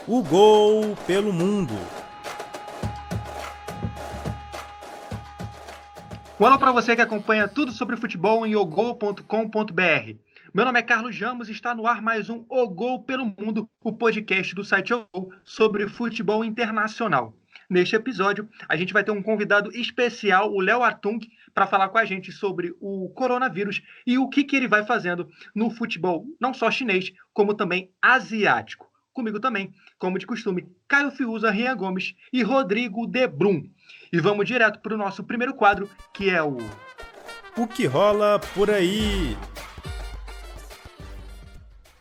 O gol pelo mundo. Um alô para você que acompanha tudo sobre futebol em ogol.com.br. Meu nome é Carlos Ramos e está no ar mais um O Gol pelo Mundo, o podcast do site Ogol sobre futebol internacional. Neste episódio, a gente vai ter um convidado especial, o Léo Atung, para falar com a gente sobre o coronavírus e o que ele vai fazendo no futebol, não só chinês, como também asiático. Comigo também, como de costume, Caio Fiuza, Rian Gomes e Rodrigo De Brum. E vamos direto para o nosso primeiro quadro, que é o que rola por aí?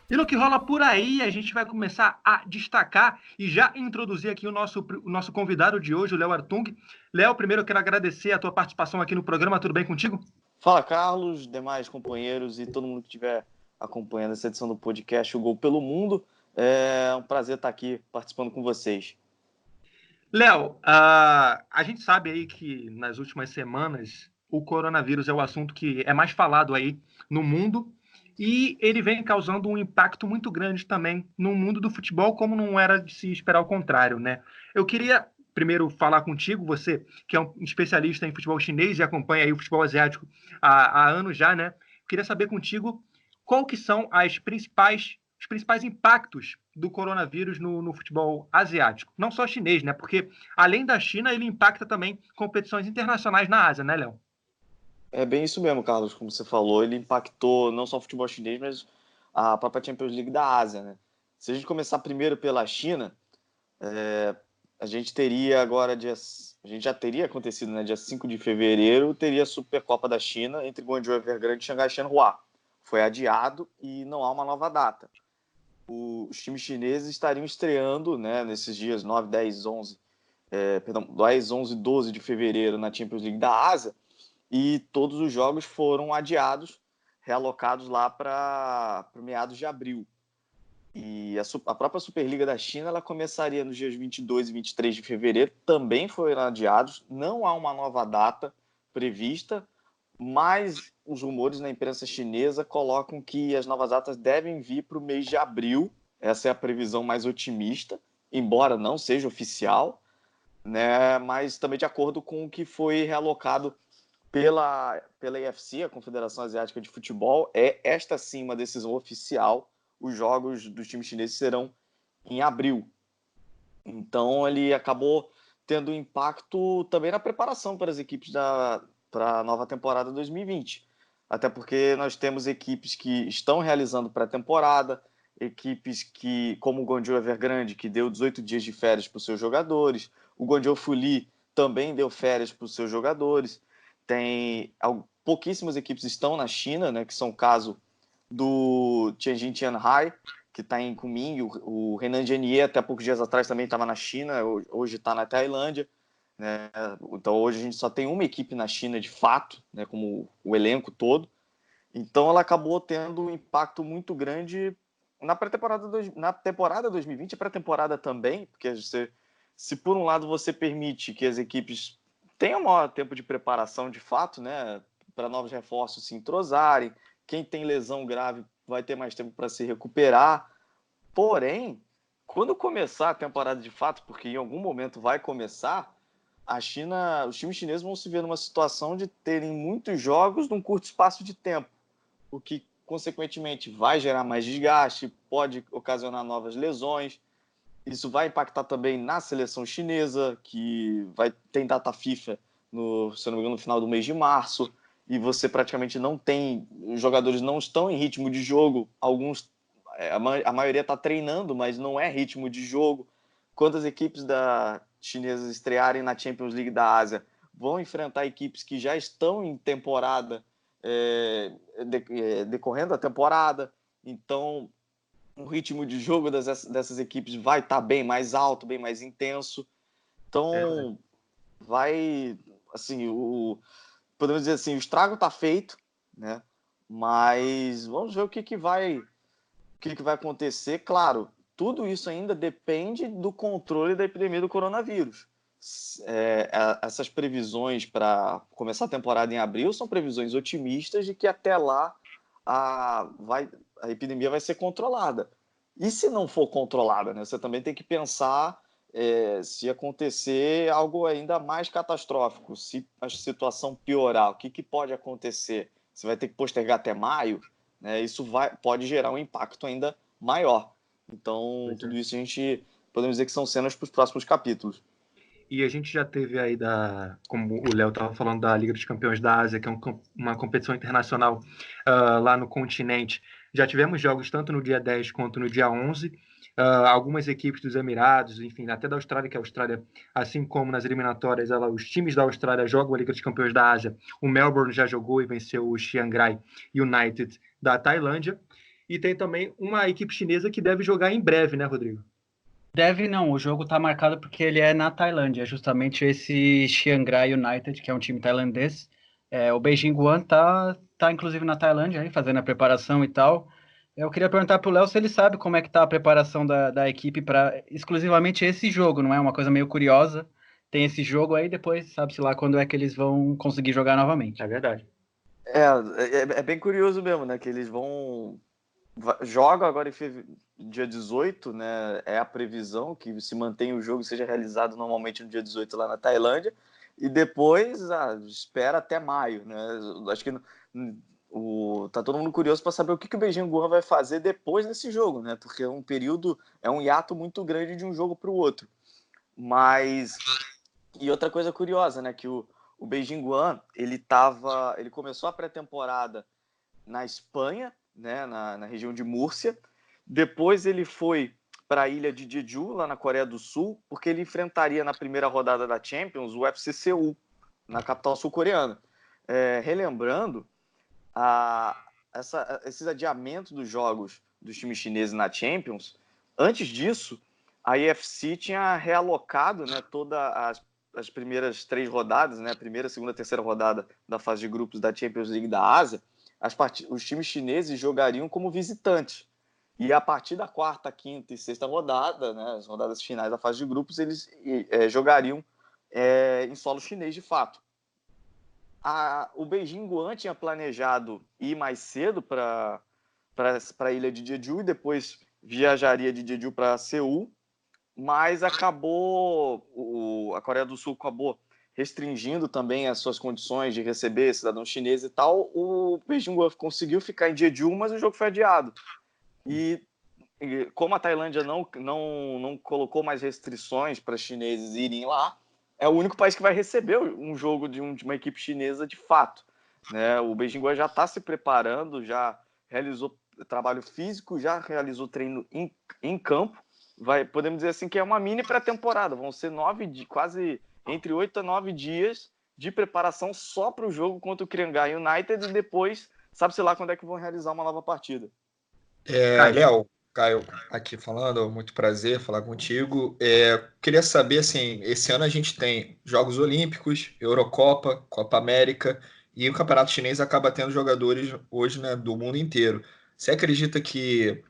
E no que rola por aí, a gente vai começar a destacar e já introduzir aqui o nosso convidado de hoje, o Léo Artung. Léo, primeiro eu quero agradecer a tua participação aqui no programa. Tudo bem contigo? Fala, Carlos, demais companheiros e todo mundo que estiver acompanhando essa edição do podcast O Gol pelo Mundo. É um prazer estar aqui participando com vocês. Léo, a gente sabe aí que nas últimas semanas o coronavírus é o assunto que é mais falado aí no mundo e ele vem causando um impacto muito grande também no mundo do futebol, como não era de se esperar o contrário, né? Eu queria primeiro falar contigo, você que é um especialista em futebol chinês e acompanha aí o futebol asiático há anos já, né? Eu queria saber contigo qual que são os principais impactos do coronavírus no futebol asiático. Não só chinês, né? Porque além da China, ele impacta também competições internacionais na Ásia, né, Léo? É bem isso mesmo, Carlos, como você falou, ele impactou não só o futebol chinês, mas a própria Champions League da Ásia, né? Se a gente começar primeiro pela China, a gente teria agora, a gente já teria acontecido, né? Dia 5 de fevereiro, teria a Supercopa da China entre Guangzhou Evergrande e Xangai Shenhua. Foi adiado e não há uma nova data. Os times chineses estariam estreando, né, nesses dias 9, 10, 11, 10, 11 e 12 de fevereiro na Champions League da Ásia, e todos os jogos foram adiados, realocados lá para meados de abril. E a própria Superliga da China ela começaria nos dias 22 e 23 de fevereiro, também foram adiados, não há uma nova data prevista, mas os rumores na imprensa chinesa colocam que as novas datas devem vir para o mês de abril. Essa é a previsão mais otimista, embora não seja oficial, né? Mas também de acordo com o que foi realocado pela AFC, a Confederação Asiática de Futebol, esta sim uma decisão oficial. Os jogos dos times chineses serão em abril. Então ele acabou tendo impacto também na preparação para as equipes para a nova temporada 2020. Até porque nós temos equipes que estão realizando pré-temporada, equipes que, como o Guangzhou Evergrande, que deu 18 dias de férias para os seus jogadores, o Guangzhou Fuli também deu férias para os seus jogadores. Pouquíssimas equipes estão na China, né, que são o caso do Tianjin Tianhai, que está em Kunming, o Renan Genier até poucos dias atrás também estava na China, hoje está na Tailândia, né? Então hoje a gente só tem uma equipe na China de fato, né, como o elenco todo. Então ela acabou tendo um impacto muito grande na temporada 2020 e pré-temporada também, porque se por um lado você permite que as equipes tenham maior tempo de preparação de fato, né, para novos reforços se entrosarem, quem tem lesão grave vai ter mais tempo para se recuperar. Porém, quando começar a temporada de fato, porque em algum momento vai começar, os times chineses vão se ver numa situação de terem muitos jogos num curto espaço de tempo, o que, consequentemente, vai gerar mais desgaste, pode ocasionar novas lesões. Isso vai impactar também na seleção chinesa, que tem data FIFA, se não me engano, no final do mês de março, e você praticamente não tem, os jogadores não estão em ritmo de jogo, a maioria está treinando, mas não é ritmo de jogo. Quando as equipes chinesas estrearem na Champions League da Ásia, vão enfrentar equipes que já estão em temporada, decorrendo a temporada, então o ritmo de jogo dessas equipes vai estar bem mais alto, bem mais intenso. Então, assim, podemos dizer assim, o estrago está feito, né? Mas vamos ver o que vai acontecer. Claro, tudo isso ainda depende do controle da epidemia do coronavírus. Essas previsões para começar a temporada em abril são previsões otimistas de que até lá a epidemia vai ser controlada. E se não for controlada, né? Você também tem que pensar se acontecer algo ainda mais catastrófico, se a situação piorar, o que pode acontecer? Você vai ter que postergar até maio, né? Isso pode gerar um impacto ainda maior. Então, tudo isso a gente podemos dizer que são cenas para os próximos capítulos. E a gente já teve aí, como o Léo estava falando, da Liga dos Campeões da Ásia, que é uma competição internacional lá no continente. Já tivemos jogos tanto no dia 10 quanto no dia 11. Algumas equipes dos Emirados, enfim, até da Austrália, que a Austrália, assim como nas eliminatórias, os times da Austrália jogam a Liga dos Campeões da Ásia. O Melbourne já jogou e venceu o Chiang Rai United da Tailândia. E tem também uma equipe chinesa que deve jogar em breve, né, Rodrigo? Deve não, o jogo tá marcado porque ele é na Tailândia, é justamente esse Chiang Rai United, que é um time tailandês. O Beijing Guan tá inclusive na Tailândia, aí, fazendo a preparação e tal. Eu queria perguntar pro Léo se ele sabe como é que tá a preparação da equipe para exclusivamente esse jogo, não é? Uma coisa meio curiosa. Tem esse jogo aí, depois sabe-se lá quando é que eles vão conseguir jogar novamente. É verdade. É bem curioso mesmo, né? Que eles jogam agora dia 18, né? É a previsão que se mantenha o jogo seja realizado normalmente no dia 18 lá na Tailândia. E depois espera até maio, né? Acho que tá todo mundo curioso para saber o que o Beijing Guoan vai fazer depois desse jogo, né? Porque é um hiato muito grande de um jogo para o outro. E outra coisa curiosa, né? Que o Beijing Guoan, ele começou a pré-temporada na Espanha, né? Na região de Múrcia. Depois ele foi para a ilha de Jeju, lá na Coreia do Sul, porque ele enfrentaria na primeira rodada da Champions o FC Seul, na capital sul-coreana. Relembrando, esses adiamentos dos jogos dos times chineses na Champions, antes disso, a AFC tinha realocado, né, todas as primeiras 3 rodadas, né, a primeira, segunda, terceira rodada da fase de grupos da Champions League da Ásia, os times chineses jogariam como visitantes. E a partir da quarta, quinta e sexta rodada, né, as rodadas finais da fase de grupos, eles jogariam em solo chinês de fato. O Beijing Guoan tinha planejado ir mais cedo para a ilha de Jeju e depois viajaria de Jeju para Seul, mas a Coreia do Sul acabou restringindo também as suas condições de receber cidadãos chineses e tal. O Beijing Guoan conseguiu ficar em Jeju, mas o jogo foi adiado. E como a Tailândia não colocou mais restrições para chineses irem lá, é o único país que vai receber um jogo de uma equipe chinesa de fato, né? O Beijing Guoan já está se preparando, já realizou trabalho físico, já realizou treino em campo. Podemos dizer assim que é uma mini pré-temporada. Vão ser quase entre 8 a 9 dias de preparação só para o jogo contra o Chiang United e depois sabe-se lá quando é que vão realizar uma nova partida. Léo, Caio aqui falando, muito prazer falar contigo. Queria saber, assim, esse ano a gente tem Jogos Olímpicos, Eurocopa, Copa América, e o Campeonato Chinês acaba tendo jogadores hoje, né, do mundo inteiro. Você acredita que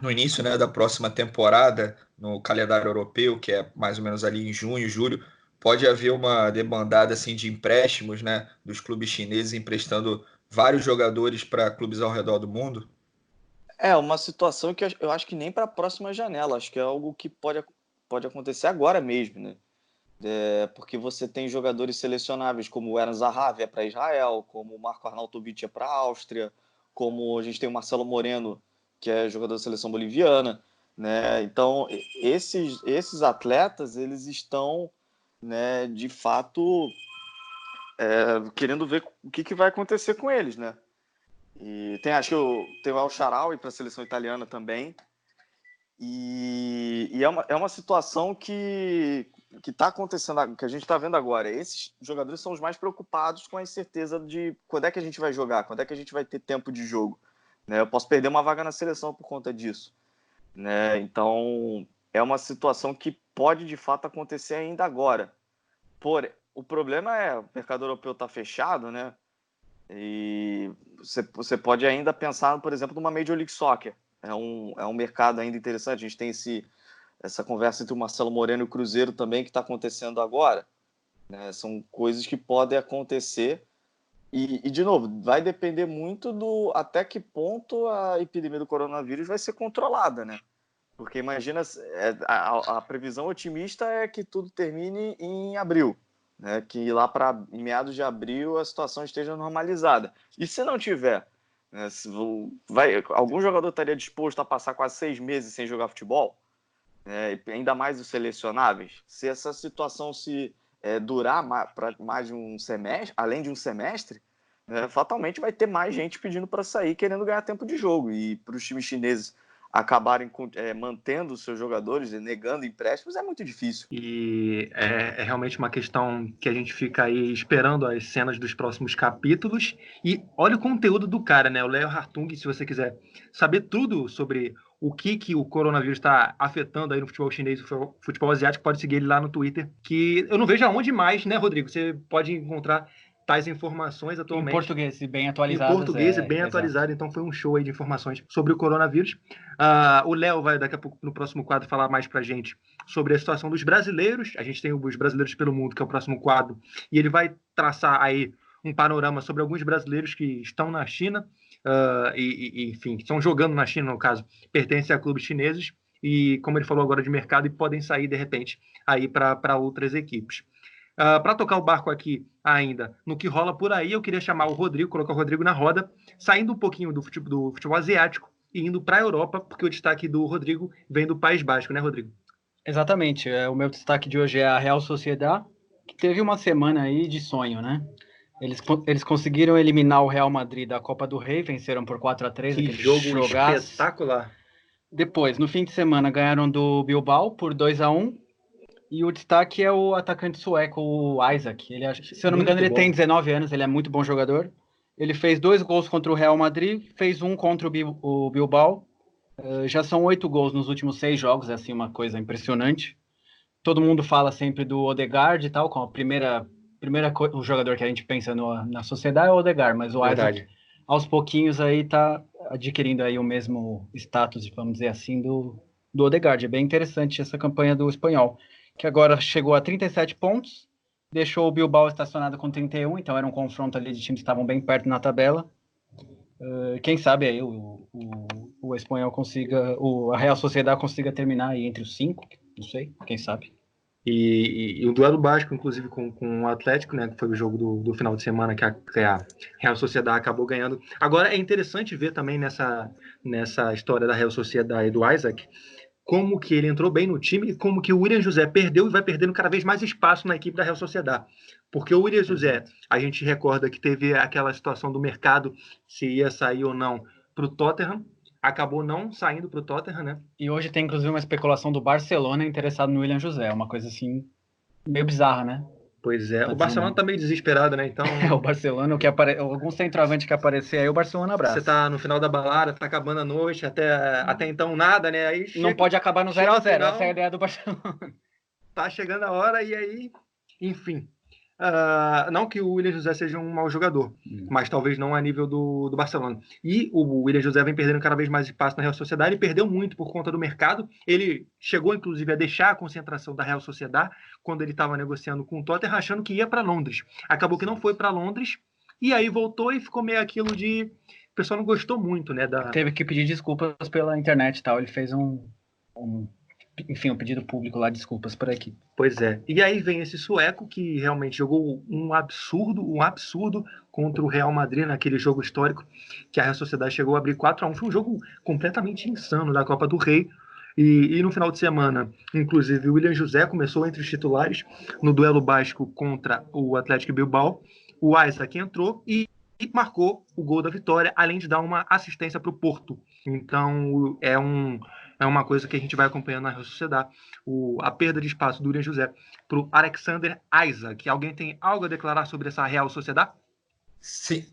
no início, né, da próxima temporada, no calendário europeu, que é mais ou menos ali em junho, julho, pode haver uma demandada assim, de empréstimos, né, dos clubes chineses emprestando vários jogadores para clubes ao redor do mundo? É uma situação que eu acho que nem para a próxima janela, acho que é algo que pode acontecer agora mesmo, né? Porque você tem jogadores selecionáveis como o Eren Zahavi para Israel, como o Marco Arnautovic para a Áustria, como a gente tem o Marcelo Moreno, que é jogador da seleção boliviana, né? Então, esses atletas, eles estão, né, de fato, querendo ver o que vai acontecer com eles, né? E acho que tem o El Shaarawy para a seleção italiana também. E é uma situação que está acontecendo, que a gente está vendo agora. Esses jogadores são os mais preocupados com a incerteza de quando é que a gente vai jogar, quando é que a gente vai ter tempo de jogo. Né? Eu posso perder uma vaga na seleção por conta disso. Né? Então, é uma situação que pode, de fato, acontecer ainda agora. Porém, o problema o mercado europeu está fechado, né? E você pode ainda pensar, por exemplo, numa Major League Soccer. É um mercado ainda interessante. A gente tem essa conversa entre o Marcelo Moreno e o Cruzeiro também que está acontecendo agora. Né? São coisas que podem acontecer. E, de novo, vai depender muito até que ponto a epidemia do coronavírus vai ser controlada. Né? Porque imagina, a previsão otimista é que tudo termine em abril, né? Que lá para meados de abril a situação esteja normalizada. E se não tiver, né? Algum jogador estaria disposto a passar quase 6 meses sem jogar futebol? Ainda mais os selecionáveis? Se essa situação durar para mais de um semestre, além de um semestre, né, fatalmente vai ter mais gente pedindo para sair, querendo ganhar tempo de jogo. E para os times chineses acabarem mantendo os seus jogadores e negando empréstimos é muito difícil. E é realmente uma questão que a gente fica aí esperando as cenas dos próximos capítulos. E olha o conteúdo do cara, né? O Léo Hartung, se você quiser saber tudo sobre o que o coronavírus está afetando aí no futebol chinês e no futebol asiático, pode seguir ele lá no Twitter, que eu não vejo aonde mais, né, Rodrigo? Você pode encontrar tais informações atualmente. Em português, e bem atualizadas. Em português e bem atualizado, então foi um show aí de informações sobre o coronavírus. O Léo vai daqui a pouco, no próximo quadro, falar mais pra gente sobre a situação dos brasileiros. A gente tem os brasileiros pelo mundo, que é o próximo quadro, e ele vai traçar aí um panorama sobre alguns brasileiros que estão na China, enfim, que estão jogando na China, no caso, pertencem a clubes chineses, e como ele falou agora de mercado, e podem sair, de repente, aí para outras equipes. Para tocar o barco aqui ainda no que rola por aí, eu queria chamar o Rodrigo, colocar o Rodrigo na roda, saindo um pouquinho do futebol asiático e indo para a Europa, porque o destaque do Rodrigo vem do País Basco, né, Rodrigo? Exatamente. O meu destaque de hoje é a Real Sociedad, que teve uma semana aí de sonho, né? Eles conseguiram eliminar o Real Madrid da Copa do Rei, venceram por 4-3. Que jogo espetacular. Depois, no fim de semana, ganharam do Bilbao por 2-1. E o destaque é o atacante sueco, o Isaac. Se eu não me engano, ele tem 19 anos, ele é muito bom jogador. Ele fez 2 gols contra o Real Madrid, fez 1 contra o Bilbao. Já são 8 gols nos últimos 6 jogos, é assim uma coisa impressionante. Todo mundo fala sempre do Odegaard e tal, como o jogador que a gente pensa na sociedade é o Odegaard, mas o Isaac, aos pouquinhos aí tá adquirindo aí o mesmo status, vamos dizer assim, do Odegaard. É bem interessante essa campanha do espanhol, que agora chegou a 37 pontos, deixou o Bilbao estacionado com 31, então era um confronto ali de times que estavam bem perto na tabela. Quem sabe aí o espanhol consiga, a Real Sociedad consiga terminar aí entre os 5, não sei, quem sabe. E o duelo básico, inclusive, com o Atlético, né, que foi o jogo do final de semana que a Real Sociedad acabou ganhando. Agora, é interessante ver também nessa história da Real Sociedad e do Isaac, como que ele entrou bem no time e como que o William José perdeu e vai perdendo cada vez mais espaço na equipe da Real Sociedad. Porque o William José, a gente recorda que teve aquela situação do mercado, se ia sair ou não para o Tottenham, acabou não saindo para o Tottenham, né? E hoje tem inclusive uma especulação do Barcelona interessado no William José, uma coisa assim meio bizarra, né? Pois é, o Barcelona tá meio desesperado, né? Então, o Barcelona, algum centroavante que aparecer aí, o Barcelona abraça. Você tá no final da balada, tá acabando a noite, até então nada, né? Aí não pode acabar no 0-0, essa é a ideia do Barcelona. Tá chegando a hora e aí, enfim. Não que o William José seja um mau jogador, mas talvez não a nível do Barcelona. E o William José vem perdendo cada vez mais espaço na Real Sociedad. Ele perdeu muito por conta do mercado. Ele chegou, inclusive, a deixar a concentração da Real Sociedad quando ele estava negociando com o Tottenham, achando que ia para Londres. Acabou que não foi para Londres e aí voltou e ficou meio aquilo de... O pessoal não gostou muito, né? Teve que pedir desculpas pela internet e tal. Ele fez enfim, um pedido público lá, desculpas por aqui. Pois é. E aí vem esse sueco que realmente jogou um absurdo contra o Real Madrid naquele jogo histórico que a Real Sociedad chegou a abrir 4-1. Foi um jogo completamente insano da Copa do Rei. E no final de semana, inclusive, o William José começou entre os titulares no duelo basco contra o Atlético Bilbao. O Isaac entrou e marcou o gol da vitória, além de dar uma assistência para o Porto. Então, é uma coisa que a gente vai acompanhando na Real Sociedad. A perda de espaço do William José para o Alexander Isaac. Alguém tem algo a declarar sobre essa Real Sociedad? Sim,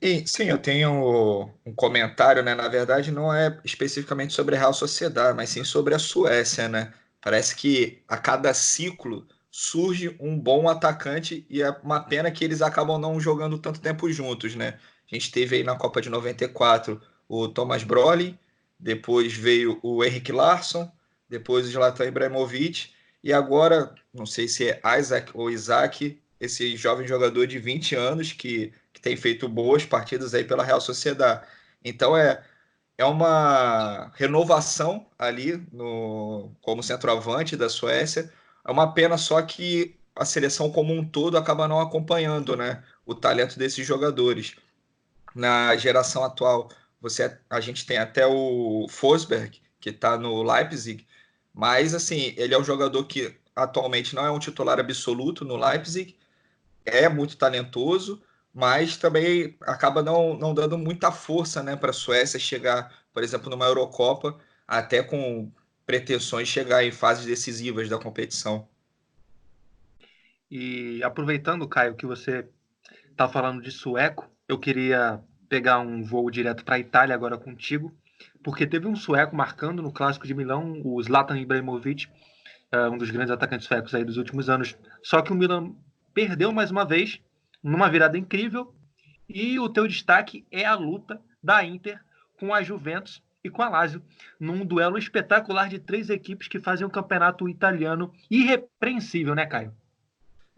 eu tenho um comentário, né? Na verdade, não é especificamente sobre a Real Sociedad, mas sim sobre a Suécia, né? Parece que a cada ciclo surge um bom atacante e é uma pena que eles acabam não jogando tanto tempo juntos, né? A gente teve aí na Copa de 94 o Thomas Brolin, depois veio o Henrik Larsson, depois o Zlatan Ibrahimovic, e agora, não sei se é Isaac ou Isaac, esse jovem jogador de 20 anos que tem feito boas partidas aí pela Real Sociedad. Então é uma renovação ali como centroavante da Suécia. É uma pena só que a seleção como um todo acaba não acompanhando, né, o talento desses jogadores. Na geração atual, a gente tem até o Forsberg, que está no Leipzig, mas assim, ele é um jogador que atualmente não é um titular absoluto no Leipzig, é muito talentoso, mas também acaba não dando muita força, né, para a Suécia chegar, por exemplo, numa Eurocopa, até com pretensões de chegar em fases decisivas da competição. E aproveitando, Caio, que você está falando de sueco, eu queria pegar um voo direto para a Itália agora contigo, porque teve um sueco marcando no Clássico de Milão, o Zlatan Ibrahimovic, um dos grandes atacantes suecos aí dos últimos anos. Só que o Milan perdeu mais uma vez, numa virada incrível, e o teu destaque é a luta da Inter com a Juventus e com a Lazio, num duelo espetacular de 3 equipes que fazem um campeonato italiano irrepreensível, né, Caio?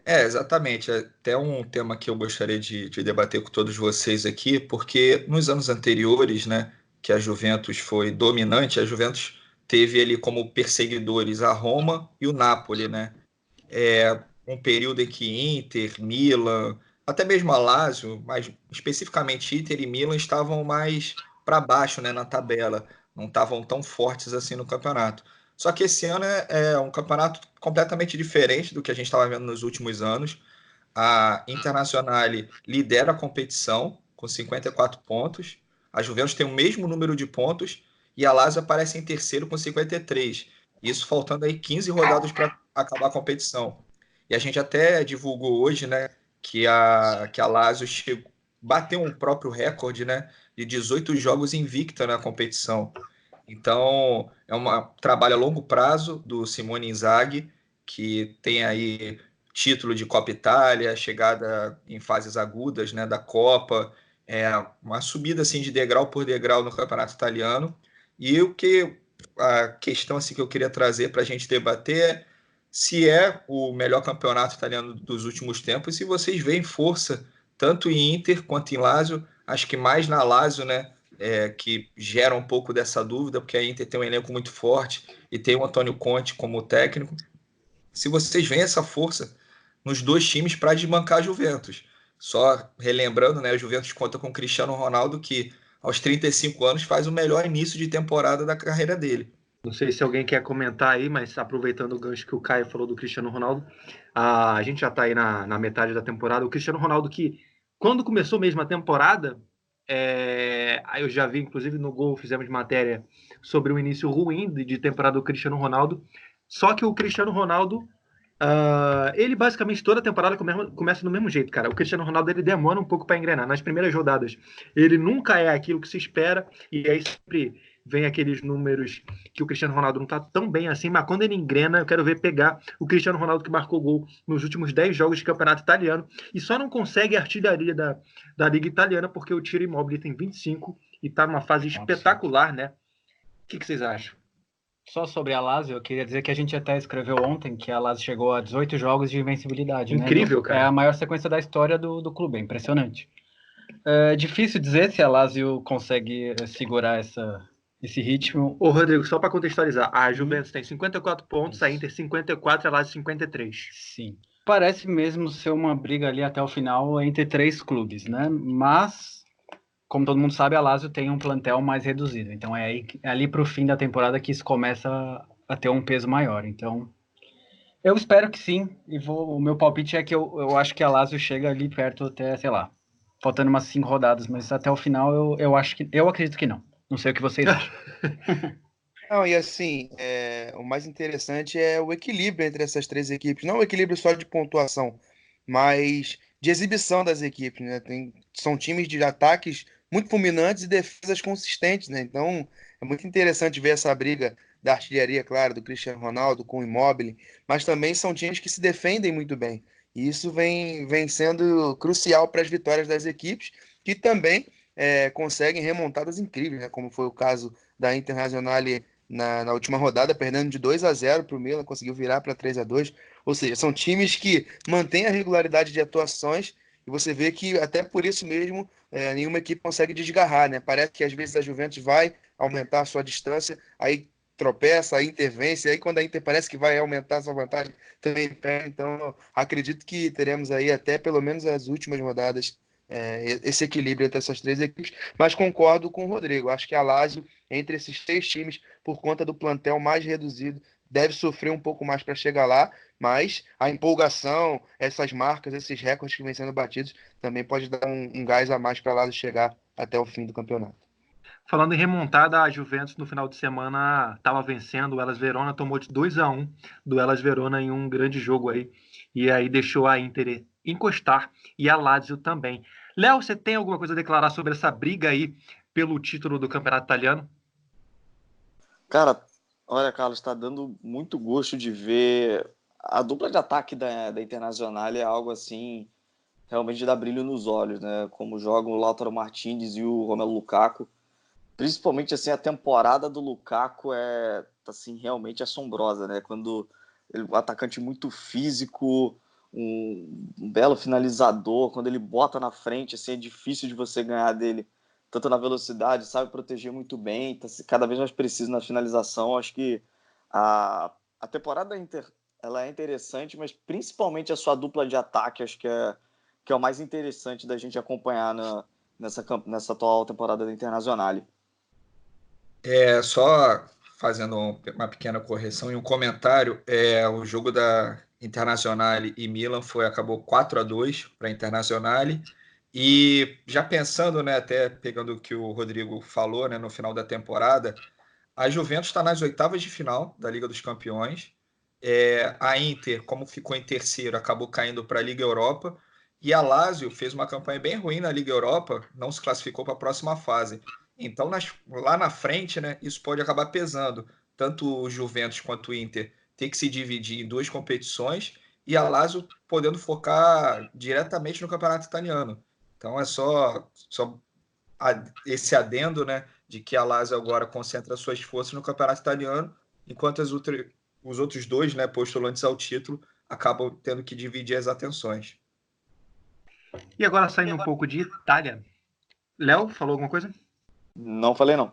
Exatamente. É até um tema que eu gostaria de debater com todos vocês aqui, porque nos anos anteriores, né, que a Juventus foi dominante, a Juventus teve ali como perseguidores a Roma e o Napoli, né? Um período em que Inter, Milan, até mesmo a Lazio, mas especificamente Inter e Milan estavam mais para baixo, né, na tabela, não estavam tão fortes assim no campeonato. Só que esse ano é um campeonato completamente diferente do que a gente estava vendo nos últimos anos. A Internazionale lidera a competição com 54 pontos. A Juventus tem o mesmo número de pontos e a Lazio aparece em terceiro com 53. Isso faltando aí 15 rodadas para acabar a competição. E a gente até divulgou hoje, né, que a Lazio bateu um próprio recorde, né, de 18 jogos invicta na competição. Então, é um trabalho a longo prazo do Simone Inzaghi, que tem aí título de Copa Itália, chegada em fases agudas, né, da Copa, uma subida assim de degrau por degrau no campeonato italiano. E a questão assim que eu queria trazer para a gente debater é se é o melhor campeonato italiano dos últimos tempos, e se vocês veem força tanto em Inter quanto em Lazio, acho que mais na Lazio, né, que gera um pouco dessa dúvida, porque a Inter tem um elenco muito forte e tem o Antônio Conte como técnico. Se vocês veem essa força nos dois times para desbancar a Juventus. Só relembrando, né, a Juventus conta com o Cristiano Ronaldo, que aos 35 anos faz o melhor início de temporada da carreira dele. Não sei se alguém quer comentar aí, mas aproveitando o gancho que o Caio falou do Cristiano Ronaldo, a gente já está aí na metade da temporada. O Cristiano Ronaldo, que quando começou mesmo a temporada, eu já vi, inclusive no Gol, fizemos matéria sobre o início ruim de temporada do Cristiano Ronaldo. Só que o Cristiano Ronaldo, ele basicamente toda a temporada começa do mesmo jeito, cara. O Cristiano Ronaldo ele demora um pouco para engrenar. Nas primeiras rodadas, ele nunca é aquilo que se espera, e aí sempre vem aqueles números que o Cristiano Ronaldo não está tão bem assim, mas quando ele engrena, eu quero ver pegar o Cristiano Ronaldo que marcou gol nos últimos 10 jogos de campeonato italiano e só não consegue a artilharia da Liga Italiana porque o Ciro Immobile tem 25 e está numa fase espetacular, né? O que vocês acham? Só sobre a Lazio, eu queria dizer que a gente até escreveu ontem que a Lazio chegou a 18 jogos de invencibilidade. Incrível, né? Cara. É a maior sequência da história do clube, é impressionante. É difícil dizer se a Lazio consegue segurar esse ritmo. Ô, Rodrigo, só para contextualizar, a Juventus tem 54 pontos, a Inter 54 e a Lazio 53. Sim. Parece mesmo ser uma briga ali até o final entre 3 clubes, né? Mas, como todo mundo sabe, a Lazio tem um plantel mais reduzido. Então é ali para o fim da temporada que isso começa a ter um peso maior. Então, eu espero que sim. O meu palpite é que eu acho que a Lazio chega ali perto até, sei lá, faltando umas 5 rodadas, mas até o final eu acredito que não. Não sei o que vocês acham. Não, e assim, o mais interessante é o equilíbrio entre essas 3 equipes. Não o equilíbrio só de pontuação, mas de exibição das equipes, né? São times de ataques muito fulminantes e defesas consistentes, né? Então, é muito interessante ver essa briga da artilharia, claro, do Cristiano Ronaldo com o Immobile, mas também são times que se defendem muito bem. E isso vem sendo crucial para as vitórias das equipes, que também conseguem remontadas incríveis, né? Como foi o caso da Internazionale na última rodada, perdendo de 2-0 para o Milan, conseguiu virar para 3-2. Ou seja, são times que mantêm a regularidade de atuações e você vê que até por isso mesmo nenhuma equipe consegue desgarrar, né? Parece que às vezes a Juventus vai aumentar a sua distância, aí tropeça, aí intervence, aí quando a Inter parece que vai aumentar a sua vantagem, também perde. Então, acredito que teremos aí até pelo menos as últimas rodadas esse equilíbrio entre essas três equipes, mas concordo com o Rodrigo. Acho que a Lazio, entre esses três times, por conta do plantel mais reduzido, deve sofrer um pouco mais para chegar lá, mas a empolgação, essas marcas, esses recordes que vêm sendo batidos, também pode dar um gás a mais para a Lazio chegar até o fim do campeonato. Falando em remontada, a Juventus no final de semana estava vencendo, o Hellas Verona tomou de 2-1 do Hellas Verona em um grande jogo aí, e aí deixou a Inter encostar e a Lazio também. Léo, você tem alguma coisa a declarar sobre essa briga aí pelo título do Campeonato Italiano? Cara, olha, Carlos, está dando muito gosto de ver a dupla de ataque da Internazionale. É algo assim, realmente dá brilho nos olhos, né? Como jogam o Lautaro Martinez e o Romelu Lukaku. Principalmente assim, a temporada do Lukaku é assim, realmente assombrosa, né? Quando o atacante muito físico, um belo finalizador, quando ele bota na frente, assim, é difícil de você ganhar dele, tanto na velocidade, sabe proteger muito bem, tá cada vez mais preciso na finalização. Acho que a temporada da Inter, ela é interessante, mas principalmente a sua dupla de ataque, acho que é o mais interessante da gente acompanhar nessa atual temporada da Internazionale. Só fazendo uma pequena correção e um comentário, o jogo da Internazionale e Milan acabou 4-2 para a Internazionale, e já pensando, né, até pegando o que o Rodrigo falou, né, no final da temporada, a Juventus está nas oitavas de final da Liga dos Campeões, a Inter, como ficou em terceiro, acabou caindo para a Liga Europa, e a Lazio fez uma campanha bem ruim na Liga Europa, não se classificou para a próxima fase. Então, lá na frente, né, isso pode acabar pesando. Tanto o Juventus quanto o Inter ter que se dividir em duas competições e a Lazio podendo focar diretamente no campeonato italiano. Então, é só esse adendo, né, de que a Lazio agora concentra suas forças no campeonato italiano, enquanto os outros dois, né, postulantes ao título, acabam tendo que dividir as atenções. E agora, saindo um pouco de Itália. Léo, falou alguma coisa? Não falei não.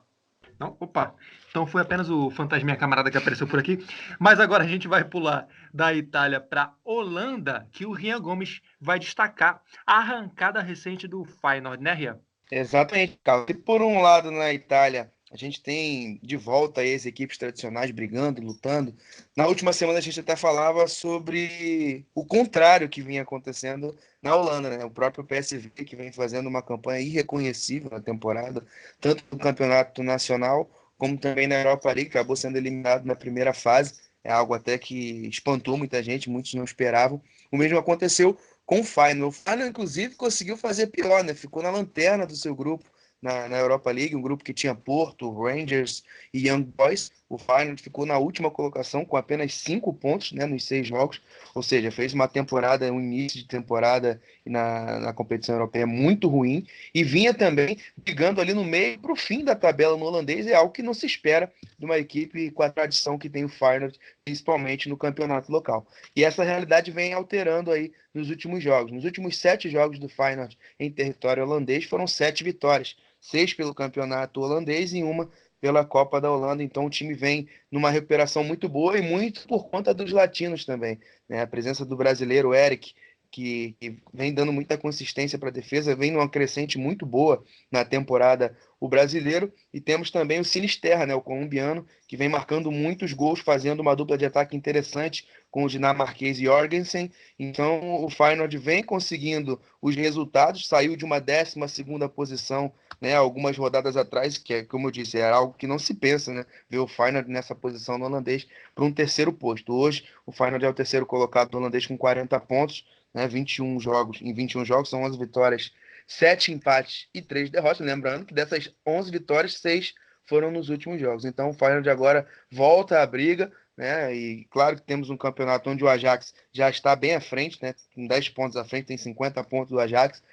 Não? Opa. Então foi apenas o fantasminha camarada que apareceu por aqui. Mas agora a gente vai pular da Itália para Holanda, que o Rian Gomes vai destacar a arrancada recente do Feyenoord, né, Rian? Exatamente, Carlos. E por um lado, na Itália, a gente tem de volta aí as equipes tradicionais brigando, lutando. Na última semana a gente até falava sobre o contrário que vinha acontecendo na Holanda, né? O próprio PSV que vem fazendo uma campanha irreconhecível na temporada, tanto no campeonato nacional como também na Europa League, que acabou sendo eliminado na primeira fase. É algo até que espantou muita gente, muitos não esperavam. O mesmo aconteceu com o Feyenoord. O Feyenoord, inclusive, conseguiu fazer pior, né? Ficou na lanterna do seu grupo na Europa League, um grupo que tinha Porto, Rangers e Young Boys. O Feyenoord ficou na última colocação com apenas 5 pontos, né, nos 6 jogos, ou seja, fez uma temporada, um início de temporada na competição europeia muito ruim, e vinha também brigando ali no meio para o fim da tabela no holandês. É algo que não se espera de uma equipe com a tradição que tem o Feyenoord, principalmente no campeonato local. E essa realidade vem alterando aí nos últimos jogos. Nos últimos 7 jogos do Feyenoord em território holandês foram 7 vitórias, 6 pelo campeonato holandês e uma pela Copa da Holanda. Então o time vem numa recuperação muito boa e muito por conta dos latinos também, né? A presença do brasileiro Eric, que vem dando muita consistência para a defesa, vem numa crescente muito boa na temporada o brasileiro, e temos também o Sinisterra, né, o colombiano, que vem marcando muitos gols, fazendo uma dupla de ataque interessante com o dinamarquês Jorgensen. Então o Feyenoord vem conseguindo os resultados, saiu de uma 12ª posição, né, algumas rodadas atrás, que é, como eu disse, é algo que não se pensa, né, ver o Feyenoord nessa posição no holandês para um terceiro posto. Hoje o Feyenoord é o terceiro colocado do holandês com 40 pontos, né, 21 jogos. Em 21 jogos são 11 vitórias, 7 empates e 3 derrotas. Lembrando que dessas 11 vitórias, 6 foram nos últimos jogos. Então o Feyenoord agora volta à briga, né? E claro que temos um campeonato onde o Ajax já está bem à frente, né? Com 10 pontos à frente, tem 50 pontos do Ajax,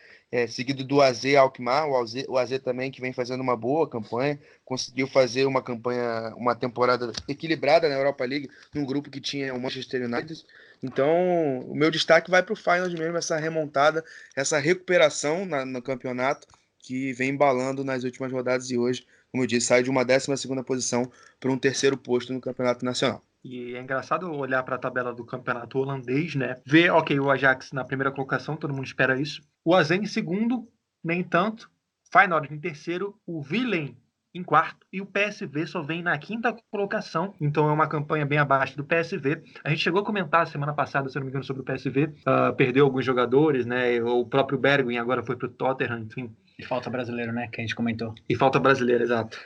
seguido do AZ Alkmaar, o AZ também que vem fazendo uma boa campanha, conseguiu fazer uma campanha, uma temporada equilibrada na Europa League, num grupo que tinha o Manchester United. Então, o meu destaque vai para o Feyenoord mesmo, essa remontada, essa recuperação no campeonato que vem embalando nas últimas rodadas e hoje, como eu disse, sai de uma 12ª posição para um 3º posto no Campeonato Nacional. E é engraçado olhar para a tabela do campeonato holandês, né? Ver, ok, o Ajax na primeira colocação, todo mundo espera isso. O AZ em segundo, nem tanto. Feyenoord em terceiro, o Willem em quarto e o PSV só vem na 5ª colocação. Então é uma campanha bem abaixo do PSV. A gente chegou a comentar semana passada, se não me engano, sobre o PSV. Perdeu alguns jogadores, né? O próprio Bergwijn agora foi para o Tottenham, enfim. E falta brasileiro, né? Que a gente comentou. E falta brasileiro, exato.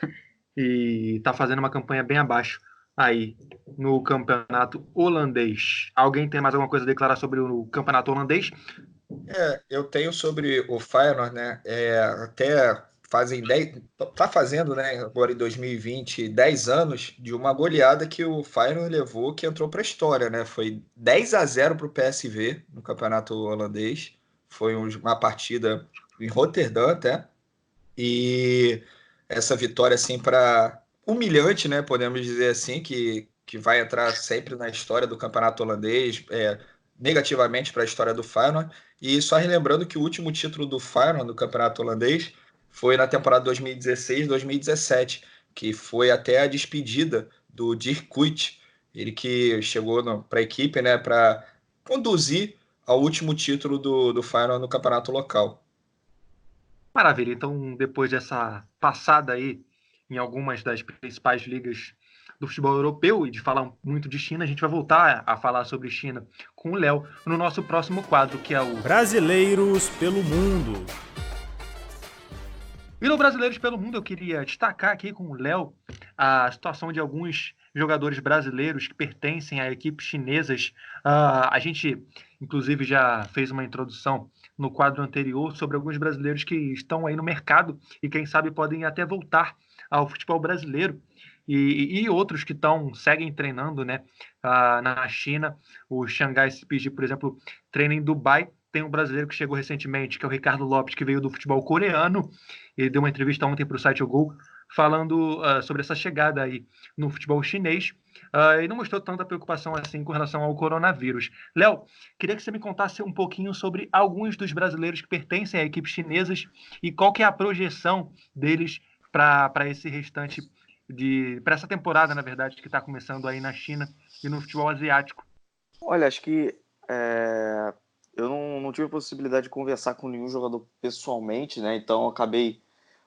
E tá fazendo uma campanha bem abaixo aí no campeonato holandês. Alguém tem mais alguma coisa a declarar sobre o campeonato holandês? Eu tenho sobre o Feyenoord, né? Até fazem 10, tá fazendo, né? Agora em 2020, 10 anos de uma goleada que o Feyenoord levou, que entrou para a história, né? Foi 10-0 para o PSV no campeonato holandês. Foi uma partida em Roterdã até. E essa vitória, assim, para humilhante, né? Podemos dizer assim, que vai entrar sempre na história do campeonato holandês, negativamente para a história do Feyenoord. E só relembrando que o último título do Feyenoord no campeonato holandês foi na temporada 2016-2017, que foi até a despedida do Dirk Kuyt, ele que chegou para a equipe, né, para conduzir ao último título do Feyenoord no campeonato local. Maravilha. Então, depois dessa passada aí em algumas das principais ligas do futebol europeu e de falar muito de China, a gente vai voltar a falar sobre China com o Léo no nosso próximo quadro, que é o Brasileiros pelo Mundo. E no Brasileiros pelo Mundo, eu queria destacar aqui com o Léo a situação de alguns jogadores brasileiros que pertencem a equipes chinesas. A gente, inclusive, já fez uma introdução no quadro anterior sobre alguns brasileiros que estão aí no mercado e, quem sabe, podem até voltar ao futebol brasileiro. E outros que seguem treinando, né, na China. O Xangai SPG, por exemplo, treina em Dubai. Tem um brasileiro que chegou recentemente, que é o Ricardo Lopes, que veio do futebol coreano. Ele deu uma entrevista ontem para o site O Gol, falando sobre essa chegada aí no futebol chinês, e não mostrou tanta preocupação assim com relação ao coronavírus. Léo, queria que você me contasse um pouquinho sobre alguns dos brasileiros que pertencem a equipes chinesas e qual que é a projeção deles para esse restante, para essa temporada, na verdade, que está começando aí na China e no futebol asiático. Olha, acho que eu não tive a possibilidade de conversar com nenhum jogador pessoalmente, né? Então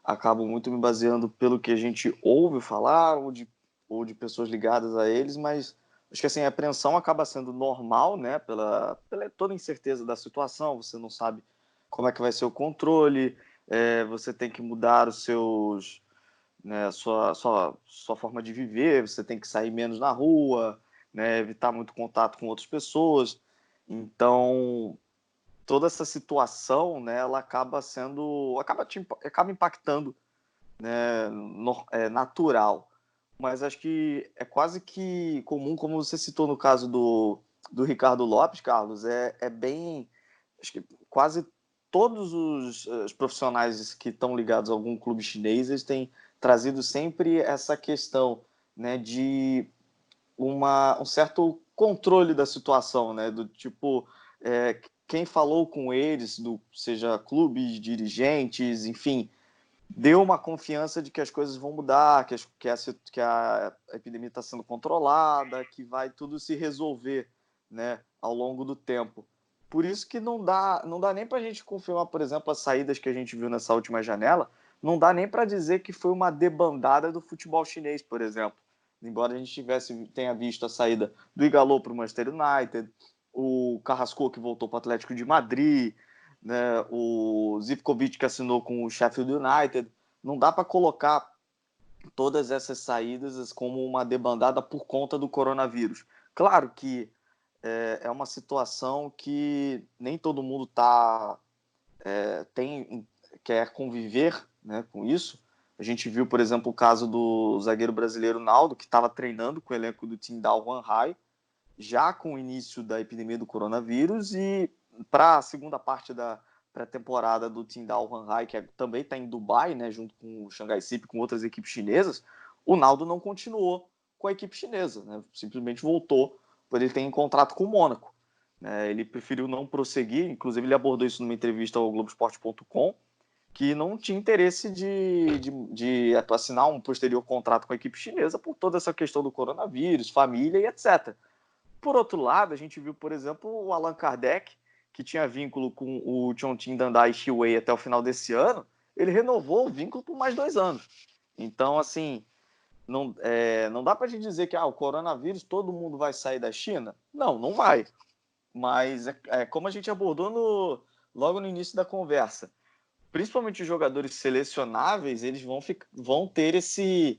acabo muito me baseando pelo que a gente ouve falar ou de pessoas ligadas a eles, mas acho que assim, a apreensão acaba sendo normal, né? Pela toda incerteza da situação, você não sabe como é que vai ser o controle, você tem que mudar os seus, né, sua forma de viver, você tem que sair menos na rua, né, evitar muito contato com outras pessoas. Então, toda essa situação, né, ela acaba impactando, né, natural. Mas acho que é quase que comum, como você citou no caso do Ricardo Lopes, Carlos, acho que quase todos os profissionais que estão ligados a algum clube chinês, eles têm trazido sempre essa questão, né, de um certo controle da situação, né, do tipo, quem falou com eles, seja clubes, dirigentes, enfim, deu uma confiança de que as coisas vão mudar, que a epidemia está sendo controlada, que vai tudo se resolver, né, ao longo do tempo. Por isso que não dá nem para a gente confirmar, por exemplo, as saídas que a gente viu nessa última janela, não dá nem para dizer que foi uma debandada do futebol chinês, por exemplo. Embora a gente tenha visto a saída do Igalô para o Manchester United, o Carrasco que voltou para o Atlético de Madrid, né, o Zivkovic que assinou com o Sheffield United. Não dá para colocar todas essas saídas como uma debandada por conta do coronavírus. Claro que é uma situação que nem todo mundo quer conviver, né, com isso. A gente viu, por exemplo, o caso do zagueiro brasileiro Naldo, que estava treinando com o elenco do Tindal Wanhai, já com o início da epidemia do coronavírus, e para a segunda parte da pré-temporada do Tindal Wanhai, que também está em Dubai, né, junto com o Shanghai SIP, com outras equipes chinesas, o Naldo não continuou com a equipe chinesa, né, simplesmente voltou, por ele ter um contrato com o Mônaco. Ele preferiu não prosseguir, inclusive ele abordou isso numa entrevista ao Globoesporte.com, que não tinha interesse de assinar um posterior contrato com a equipe chinesa por toda essa questão do coronavírus, família e etc. Por outro lado, a gente viu, por exemplo, o Allan Kardec, que tinha vínculo com o Chongqing Dandai Shiwei até o final desse ano, ele renovou o vínculo por mais 2 anos. Então, assim, não dá para a gente dizer que o coronavírus, todo mundo vai sair da China? Não, não vai. Mas, como a gente abordou logo no início da conversa, principalmente os jogadores selecionáveis, eles vão ter esse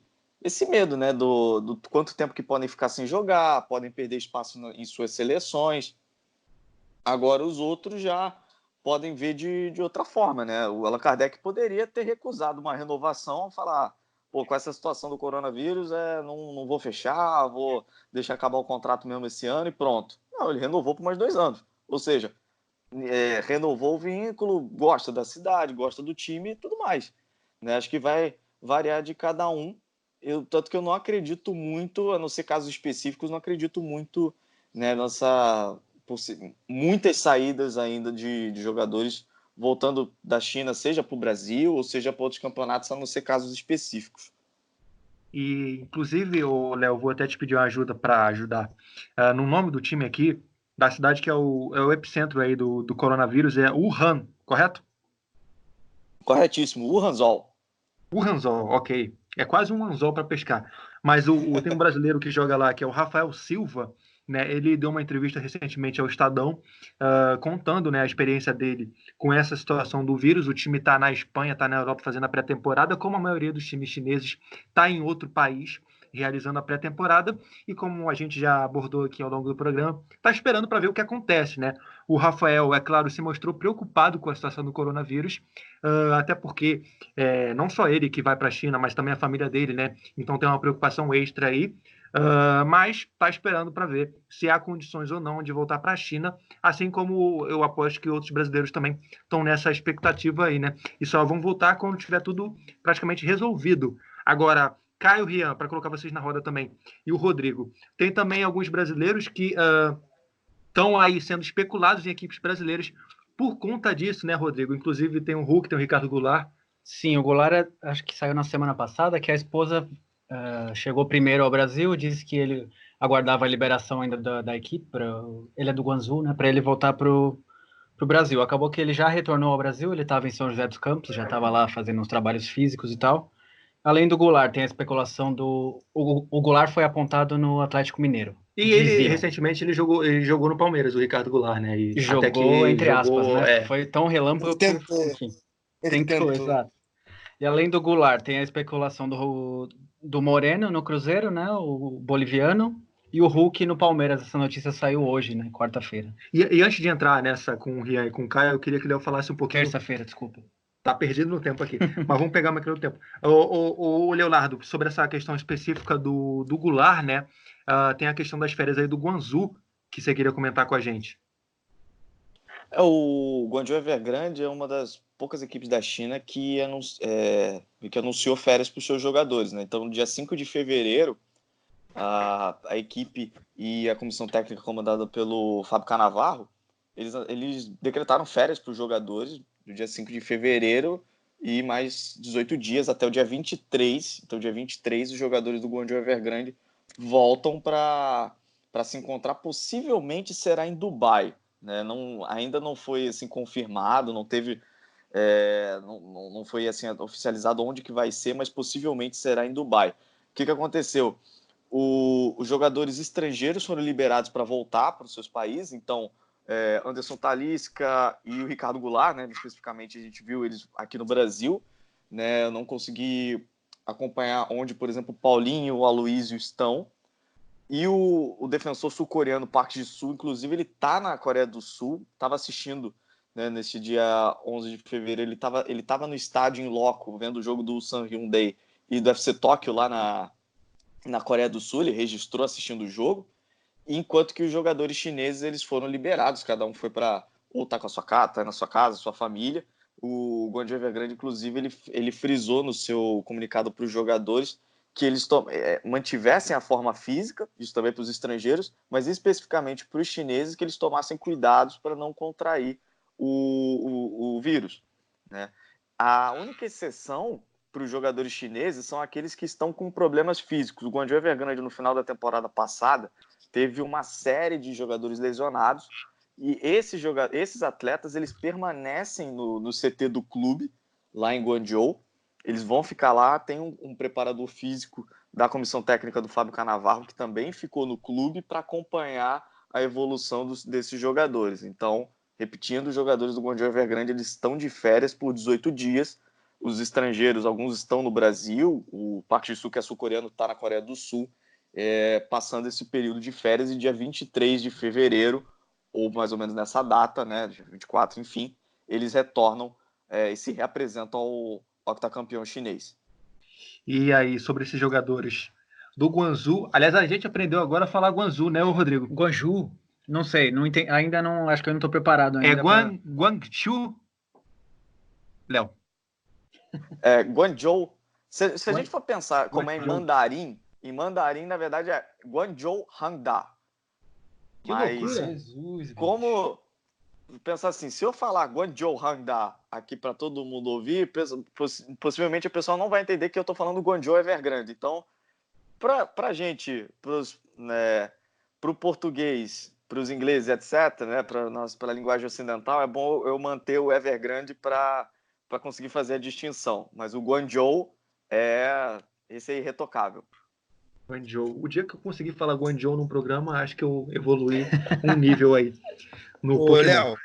medo, né, do quanto tempo que podem ficar sem jogar, podem perder espaço em suas seleções. Agora, os outros já podem ver de outra forma, né? O Allan Kardec poderia ter recusado uma renovação, falar, com essa situação do coronavírus, não vou fechar, vou deixar acabar o contrato mesmo esse ano e pronto. Não, ele renovou por mais 2 anos. Ou seja, renovou o vínculo, gosta da cidade, gosta do time e tudo mais. Né? Acho que vai variar de cada um. Tanto que eu não acredito muito, a não ser casos específicos, não acredito muito, né, muitas saídas ainda de jogadores voltando da China, seja para o Brasil ou seja para outros campeonatos, a não ser casos específicos. E, inclusive, Léo, vou até te pedir uma ajuda para ajudar. No nome do time aqui, da cidade que é o epicentro aí do coronavírus, é Wuhan, correto? Corretíssimo, Wuhanzhou. Wuhanzhou, ok. É quase um anzol para pescar. Mas tem um brasileiro que joga lá, que é o Rafael Silva, né? Ele deu uma entrevista recentemente ao Estadão, contando, né, a experiência dele com essa situação do vírus. O time está na Espanha, está na Europa fazendo a pré-temporada, como a maioria dos times chineses está em outro país realizando a pré-temporada, e como a gente já abordou aqui ao longo do programa, está esperando para ver o que acontece, né? O Rafael, é claro, se mostrou preocupado com a situação do coronavírus, até porque não só ele que vai para a China, mas também a família dele, né? Então tem uma preocupação extra aí. Mas está esperando para ver se há condições ou não de voltar para a China, assim como eu aposto que outros brasileiros também estão nessa expectativa aí, né? E só vão voltar quando tiver tudo praticamente resolvido. Agora, Caio, Rian, para colocar vocês na roda também, e o Rodrigo, tem também alguns brasileiros que estão aí sendo especulados em equipes brasileiras por conta disso, né, Rodrigo? Inclusive tem o Hulk, tem o Ricardo Goulart. Sim, o Goulart acho que saiu na semana passada, que a esposa chegou primeiro ao Brasil, disse que ele aguardava a liberação ainda da equipe, ele é do Guangzhou, né, para ele voltar para o Brasil. Acabou que ele já retornou ao Brasil, ele estava em São José dos Campos, já estava lá fazendo uns trabalhos físicos e tal. Além do Goulart, tem a especulação o Goulart foi apontado no Atlético Mineiro. E ele, recentemente, ele jogou no Palmeiras, o Ricardo Goulart, né? E jogou, até que entre aspas, né? Foi tão relâmpago que, enfim, tentou, exato. E além do Goulart, tem a especulação do Moreno no Cruzeiro, né? O boliviano. E o Hulk no Palmeiras. Essa notícia saiu hoje, né? Quarta-feira. E antes de entrar nessa com o Rian e com o Caio, eu queria que o Léo falasse um pouquinho... Terça-feira, desculpa. Tá perdido no tempo aqui, mas vamos pegar mais no tempo. O Leonardo, sobre essa questão específica do Goulart, né? Tem a questão das férias aí do Guangzhou, que você queria comentar com a gente. O Guangzhou Evergrande é uma das poucas equipes da China que anunciou férias para os seus jogadores, né? Então, no dia 5 de fevereiro, a equipe e a comissão técnica comandada pelo Fábio Cannavaro, eles decretaram férias para os jogadores do dia 5 de fevereiro e mais 18 dias até o dia 23. Então, dia 23, os jogadores do Guangzhou Evergrande voltam para se encontrar. Possivelmente será em Dubai, né? Ainda não foi assim confirmado, não teve, não foi assim oficializado onde que vai ser, mas possivelmente será em Dubai. O que aconteceu? Os jogadores estrangeiros foram liberados para voltar para os seus países. Então, Anderson Talisca e o Ricardo Goulart, né, especificamente a gente viu eles aqui no Brasil, né? Eu não consegui acompanhar onde, por exemplo, o Paulinho e o Aloysio estão. E o defensor sul-coreano Park Ji-soo, inclusive, ele está na Coreia do Sul, estava assistindo né, neste dia 11 de fevereiro, ele tava no estádio em loco, vendo o jogo do Sun Hyundai e do FC Tóquio lá na Coreia do Sul, ele registrou assistindo o jogo, enquanto que os jogadores chineses eles foram liberados, cada um foi para ou tá com a sua casa, tá na sua casa, sua família. O Guangzhou Evergrande, inclusive, ele frisou no seu comunicado para os jogadores que eles mantivessem a forma física, isso também para os estrangeiros, mas especificamente para os chineses, que eles tomassem cuidados para não contrair o vírus, né? A única exceção para os jogadores chineses são aqueles que estão com problemas físicos. O Guangzhou Evergrande, no final da temporada passada, teve uma série de jogadores lesionados e esses atletas eles permanecem no CT do clube, lá em Guangzhou. Eles vão ficar lá, tem um preparador físico da comissão técnica do Fábio Cannavaro, que também ficou no clube para acompanhar a evolução desses jogadores. Então, repetindo, os jogadores do Guangzhou Evergrande eles estão de férias por 18 dias. Os estrangeiros, alguns estão no Brasil, o Park Ji-soo, que é sul-coreano, está na Coreia do Sul, passando esse período de férias, e dia 23 de fevereiro, ou mais ou menos nessa data, né, dia 24, enfim, eles retornam e se reapresentam ao octacampeão chinês. E aí, sobre esses jogadores do Guangzhou, aliás, a gente aprendeu agora a falar Guangzhou, né, Rodrigo? Guangzhou? Não sei, não entendi, ainda não, acho que eu não estou preparado ainda. Guangzhou? Léo. Guangzhou, se a gente for pensar como é em mandarim, na verdade é Guangzhou Hangda. Que loucura! Jesus, como pensar assim, se eu falar Guangzhou Hangda aqui para todo mundo ouvir, possivelmente a pessoa não vai entender que eu estou falando Guangzhou Evergrande. Então, para a gente, para o português, para os ingleses, etc., né, para a linguagem ocidental, é bom eu manter o Evergrande para conseguir fazer a distinção. Mas o Guangzhou esse é irretocável. Guangzhou. O dia que eu conseguir falar Guangzhou num programa, acho que eu evoluí um nível aí no Ô, Pokémon. Léo,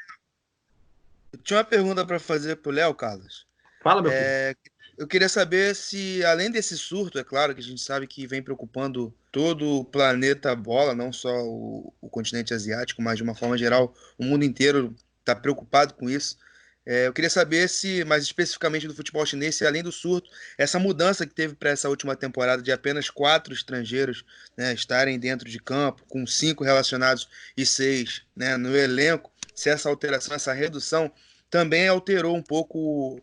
eu tinha uma pergunta para fazer pro Léo, Carlos. Fala, meu filho. Eu queria saber se, além desse surto, é claro que a gente sabe que vem preocupando todo o planeta bola, não só o continente asiático, mas de uma forma geral, o mundo inteiro está preocupado com isso. Eu queria saber se, mais especificamente do futebol chinês, se além do surto, essa mudança que teve para essa última temporada de apenas 4 estrangeiros, né, estarem dentro de campo, com 5 relacionados e 6, né, no elenco, se essa alteração, essa redução também alterou um pouco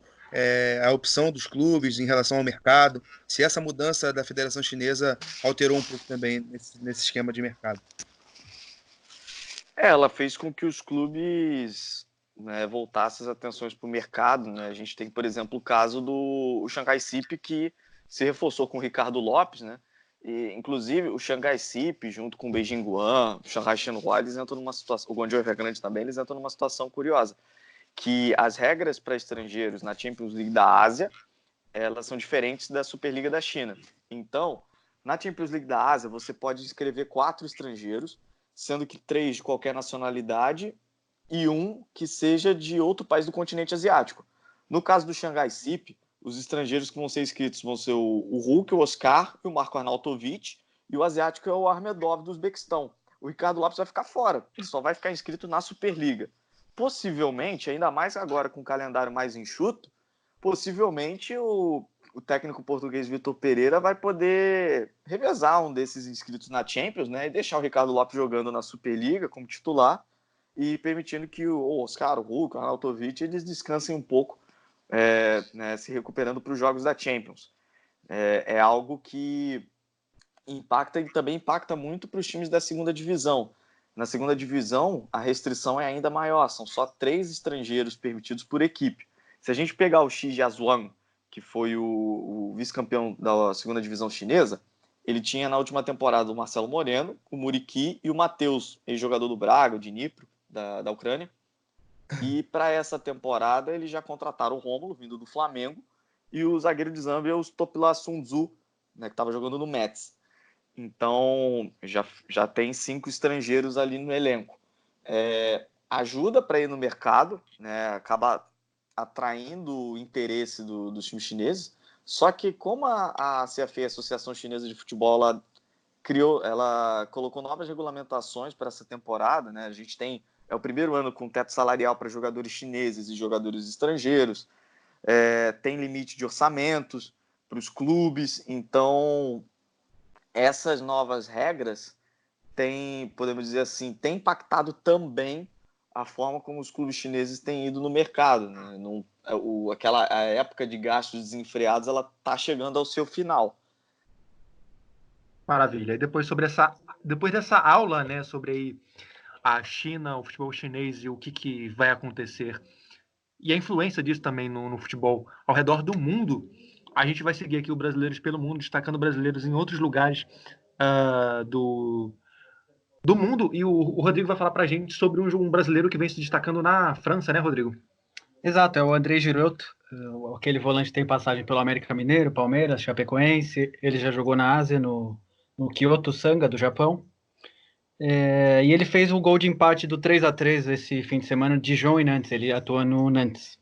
a opção dos clubes em relação ao mercado, se essa mudança da Federação Chinesa alterou um pouco também nesse esquema de mercado. Ela fez com que os clubes, né, voltassem as atenções para o mercado, né? A gente tem, por exemplo, o caso do Shanghai SIP, que se reforçou com o Ricardo Lopes, né? E, inclusive, o Shanghai SIP, junto com o Beijing Guan, o Shanghai Shenhua, eles entram numa situação, o Guangzhou Evergrande também, eles entram numa situação curiosa, que as regras para estrangeiros na Champions League da Ásia, elas são diferentes da Superliga da China. Então, na Champions League da Ásia, você pode inscrever 4 estrangeiros, sendo que 3 de qualquer nacionalidade e 1 que seja de outro país do continente asiático. No caso do Shanghai SIP, os estrangeiros que vão ser inscritos vão ser o Hulk, o Oscar e o Marco Arnautovic, e o asiático é o Armedov do Uzbequistão. O Ricardo Lopes vai ficar fora, ele só vai ficar inscrito na Superliga. Possivelmente, ainda mais agora com o calendário mais enxuto, possivelmente o técnico português Vitor Pereira vai poder revezar um desses inscritos na Champions, né, e deixar o Ricardo Lopes jogando na Superliga como titular e permitindo que o Oscar, o Hulk, o Arnautovic, eles descansem um pouco, né, se recuperando para os jogos da Champions. É algo que impacta e também impacta muito para os times da segunda divisão. Na segunda divisão, a restrição é ainda maior, são só 3 estrangeiros permitidos por equipe. Se a gente pegar o Shi Jiazhuang, que foi o vice-campeão da segunda divisão chinesa, ele tinha na última temporada o Marcelo Moreno, o Muriqi e o Matheus, ex-jogador do Braga, o Dnipro, da Ucrânia. E para essa temporada eles já contrataram o Rômulo, vindo do Flamengo, e o zagueiro de Zâmbia, o Stopila Sunzu, né, que estava jogando no Metz. Então, já tem 5 estrangeiros ali no elenco. Ajuda para ir no mercado, né? Acaba atraindo o interesse dos times chineses. Só que como a CFA, a Associação Chinesa de Futebol, ela colocou novas regulamentações para essa temporada, né? A gente tem é o primeiro ano com teto salarial para jogadores chineses e jogadores estrangeiros, tem limite de orçamentos para os clubes, então essas novas regras podemos dizer assim, tem impactado também a forma como os clubes chineses têm ido no mercado, né? A época de gastos desenfreados, ela está chegando ao seu final. Maravilha. E depois dessa aula, né, sobre aí a China, o futebol chinês e o que vai acontecer, e a influência disso também no futebol ao redor do mundo, a gente vai seguir aqui o Brasileiros pelo Mundo, destacando brasileiros em outros lugares do mundo. E o Rodrigo vai falar pra gente sobre um brasileiro que vem se destacando na França, né, Rodrigo? Exato, é o André Giroto, aquele volante que tem passagem pelo América Mineiro, Palmeiras, Chapecoense. Ele já jogou na Ásia, no Kyoto Sanga, do Japão. E ele fez o gol de empate do 3-3 esse fim de semana, Dijon e Nantes. Ele atua no Nantes.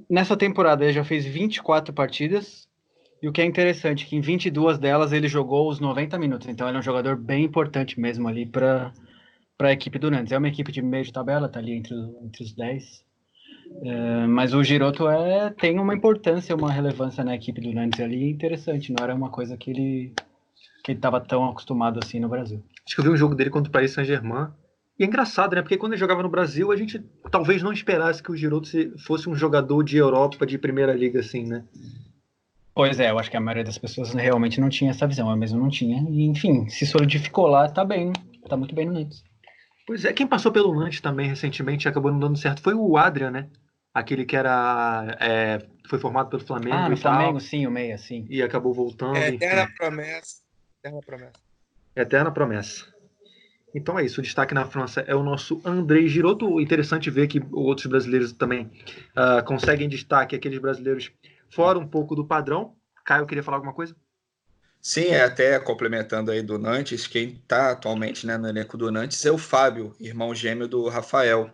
Nessa temporada ele já fez 24 partidas, e o que é interessante é que em 22 delas ele jogou os 90 minutos, então ele é um jogador bem importante mesmo ali para a equipe do Nantes. É uma equipe de meio de tabela, tá ali entre os 10, mas o Giroto tem uma importância, uma relevância na equipe do Nantes ali interessante, não era uma coisa que ele estava tão acostumado assim no Brasil. Acho que eu vi um jogo dele contra o Paris Saint-Germain. E é engraçado, né? Porque quando ele jogava no Brasil, a gente talvez não esperasse que o Giroto fosse um jogador de Europa, de primeira liga, assim, né? Pois é, eu acho que a maioria das pessoas realmente não tinha essa visão, eu mesmo não tinha. E, enfim, se solidificou lá, tá bem, tá muito bem no Nantes. Pois é, quem passou pelo Nantes também recentemente e acabou não dando certo foi o Adrian, né? Aquele que foi formado pelo Flamengo no e Flamengo, tal. Sim, o meia, sim. E acabou voltando. Eterna promessa. Eterna promessa. Então é isso, o destaque na França é o nosso André Giroto. Interessante ver que outros brasileiros também conseguem destaque, aqueles brasileiros fora um pouco do padrão. Caio, queria falar alguma coisa? Sim, até complementando aí do Nantes, quem está atualmente, né, no elenco do Nantes é o Fábio, irmão gêmeo do Rafael,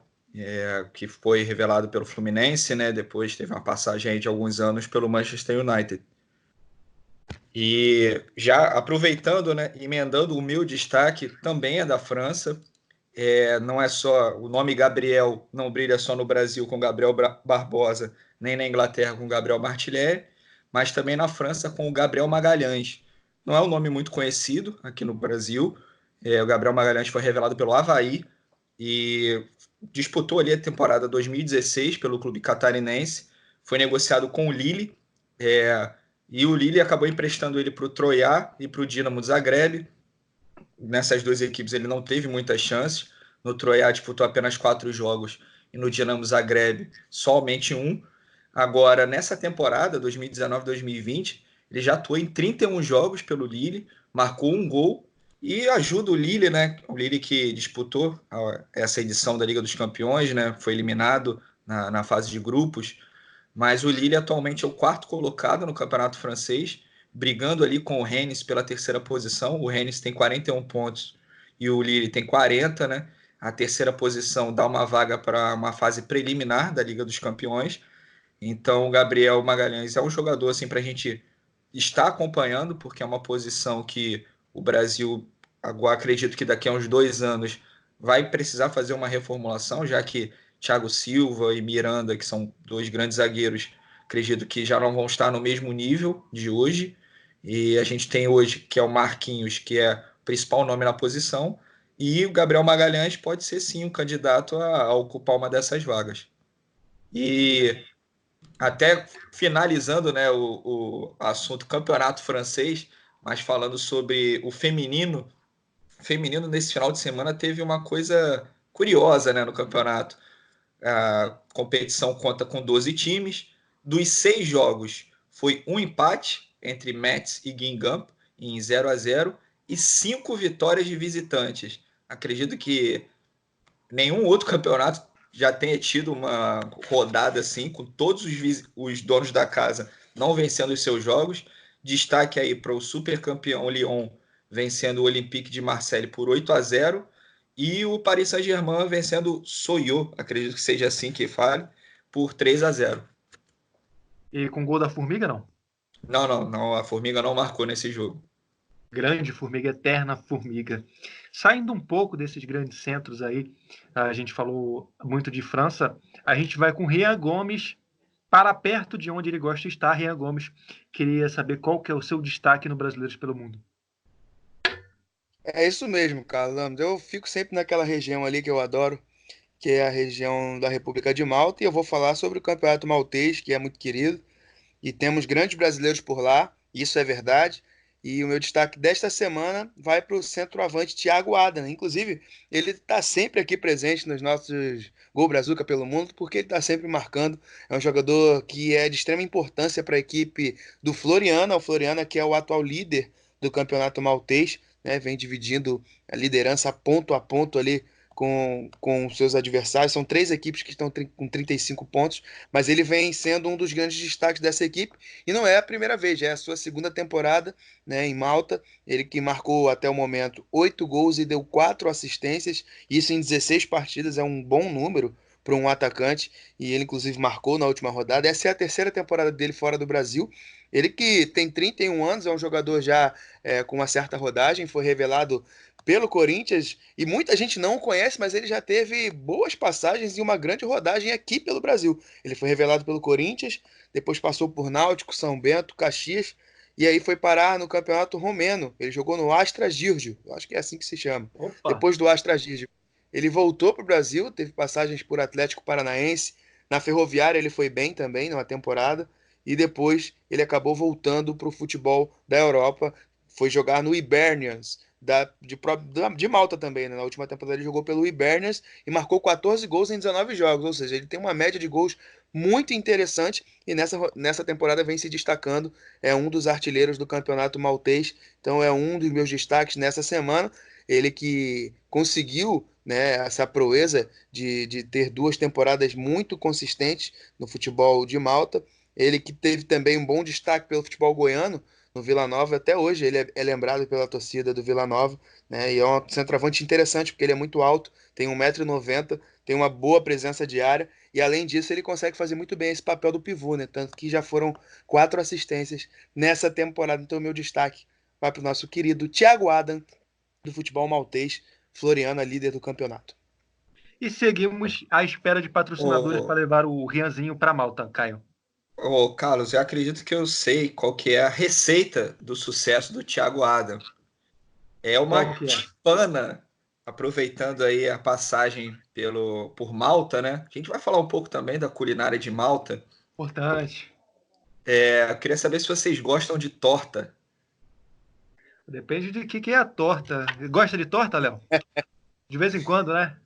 que foi revelado pelo Fluminense, né, depois teve uma passagem aí de alguns anos pelo Manchester United. E já aproveitando, né, emendando, o meu destaque também é da França. Não é só o nome Gabriel, não brilha só no Brasil com Gabriel Barbosa, nem na Inglaterra com Gabriel Martinelli, mas também na França com o Gabriel Magalhães. Não é um nome muito conhecido aqui no Brasil. O Gabriel Magalhães foi revelado pelo Avaí e disputou ali a temporada 2016 pelo clube catarinense. Foi negociado com o Lille, e o Lille acabou emprestando ele para o Troyes e para o Dinamo Zagreb. Nessas duas equipes ele não teve muitas chances. No Troyes disputou apenas 4 jogos e no Dinamo Zagreb somente 1. Agora, nessa temporada, 2019-2020, ele já atuou em 31 jogos pelo Lille, marcou um gol e ajuda o Lille, né? O Lille que disputou essa edição da Liga dos Campeões, né? Foi eliminado na fase de grupos, mas o Lille atualmente é o 4º colocado no Campeonato Francês, brigando ali com o Rennes pela 3ª posição. O Rennes tem 41 pontos e o Lille tem 40, né? A 3ª posição dá uma vaga para uma fase preliminar da Liga dos Campeões. Então, o Gabriel Magalhães é um jogador assim, para a gente estar acompanhando, porque é uma posição que o Brasil, agora acredito que daqui a uns 2 anos, vai precisar fazer uma reformulação, já que Thiago Silva e Miranda, que são 2 grandes zagueiros, acredito que já não vão estar no mesmo nível de hoje. E a gente tem hoje, que é o Marquinhos, que é o principal nome na posição, e o Gabriel Magalhães pode ser sim um candidato a ocupar uma dessas vagas. E até finalizando, né, o assunto campeonato francês, mas falando sobre o feminino. O feminino nesse final de semana teve uma coisa curiosa, né, no campeonato. A competição conta com 12 times. Dos 6 jogos, foi um empate entre Metz e Guingamp, em 0-0, e 5 vitórias de visitantes. Acredito que nenhum outro campeonato já tenha tido uma rodada assim, com todos os donos da casa não vencendo os seus jogos. Destaque aí para o super campeão Lyon vencendo o Olympique de Marseille por 8-0 e o Paris Saint-Germain vencendo o Soyaux, acredito que seja assim que fale, por 3-0. E com gol da Formiga, não? Não, a Formiga não marcou nesse jogo. grande formiga, eterna formiga. Saindo um pouco desses grandes centros aí, a gente falou muito de França, a gente vai com Rian Gomes para perto de onde ele gosta de estar. Rian Gomes, queria saber qual que é o seu destaque no Brasileiros pelo Mundo. É isso mesmo, Carlos. Eu fico sempre naquela região ali que eu adoro, que é a região da República de Malta, e eu vou falar sobre o Campeonato Maltês, que é muito querido, e temos grandes brasileiros por lá, isso é verdade. E o meu destaque desta semana vai para o centroavante Thiago Adam. Inclusive, ele está sempre aqui presente nos nossos Gol Brazuca pelo Mundo, porque ele está sempre marcando. É um jogador que é de extrema importância para a equipe do Floriana, o Floriana que é o atual líder do Campeonato Maltês, né? Vem dividindo a liderança a ponto ali com seus adversários. São 3 equipes que estão com 35 pontos, mas ele vem sendo um dos grandes destaques dessa equipe, e não é a primeira vez, já é a sua segunda temporada, né, em Malta. Ele que marcou até o momento 8 gols e deu 4 assistências, isso em 16 partidas é um bom número para um atacante, e ele inclusive marcou na última rodada. Essa é a terceira temporada dele fora do Brasil. Ele que tem 31 anos, é um jogador já com uma certa rodagem, foi revelado pelo Corinthians, e muita gente não o conhece, mas ele já teve boas passagens e uma grande rodagem aqui pelo Brasil. Ele foi revelado pelo Corinthians, depois passou por Náutico, São Bento, Caxias, e aí foi parar no Campeonato Romeno. Ele jogou no Astra Giurgio, acho que é assim que se chama. Opa. Depois do Astra Giurgio, ele voltou para o Brasil, teve passagens por Atlético Paranaense, na Ferroviária ele foi bem também, numa temporada, e depois ele acabou voltando para o futebol da Europa, foi jogar no Hibernians, de Malta também, né? Na última temporada ele jogou pelo Hibernians e marcou 14 gols em 19 jogos, ou seja, ele tem uma média de gols muito interessante, e nessa temporada vem se destacando, é um dos artilheiros do campeonato maltês, então é um dos meus destaques nessa semana. Ele que conseguiu, né, essa proeza de ter 2 temporadas muito consistentes no futebol de Malta. Ele que teve também um bom destaque pelo futebol goiano, no Vila Nova. Até hoje ele é lembrado pela torcida do Vila Nova, né? E é um centroavante interessante, porque ele é muito alto, tem 1,90 m, tem uma boa presença de área, e além disso ele consegue fazer muito bem esse papel do pivô, né? Tanto que já foram 4 assistências nessa temporada. Então meu destaque vai para o nosso querido Thiago Adam, do futebol maltês, Floriana, líder do campeonato. E seguimos à espera de patrocinadores para levar o Rianzinho para Malta, Caio. Ô, Carlos, eu acredito que eu sei qual que é a receita do sucesso do Thiago Adam. É uma tipana, aproveitando aí a passagem por Malta, né? A gente vai falar um pouco também da culinária de Malta. Importante. Eu queria saber se vocês gostam de torta. Depende de que é a torta. Gosta de torta, Léo? De vez em quando, né?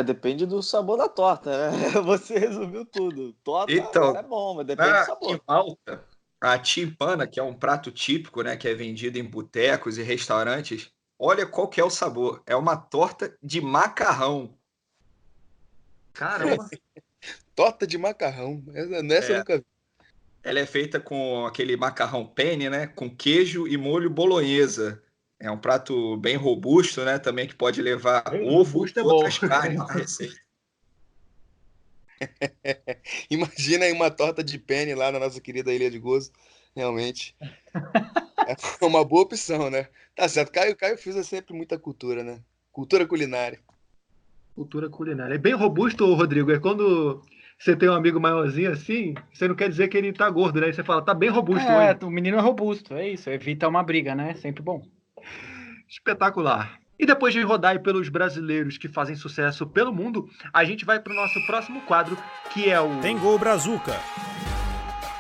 Depende do sabor da torta, né? Você resumiu tudo. Torta Então, é bom, mas depende do sabor. Em Malta, a timpana, que é um prato típico, né, que é vendido em botecos e restaurantes, olha qual que é o sabor. É uma torta de macarrão. Caramba! Torta de macarrão. Essa eu nunca vi. Ela é feita com aquele macarrão penne, né, com queijo e molho bolonhesa. É um prato bem robusto, né, também que pode levar ovo e outras carnes na receita. Imagina aí uma torta de penne lá na nossa querida Ilha de Gozo. Realmente. É uma boa opção, né? Tá certo. Caio Fius sempre muita cultura, né? Cultura culinária. Cultura culinária. É bem robusto, Rodrigo. É quando você tem um amigo maiorzinho assim, você não quer dizer que ele tá gordo, né? Você fala, tá bem robusto hoje. O menino é robusto, é isso. Evita uma briga, né? Sempre bom. Espetacular. E depois de rodar aí pelos brasileiros que fazem sucesso pelo mundo, a gente vai pro nosso próximo quadro, que é o... Tem Gol Brazuca.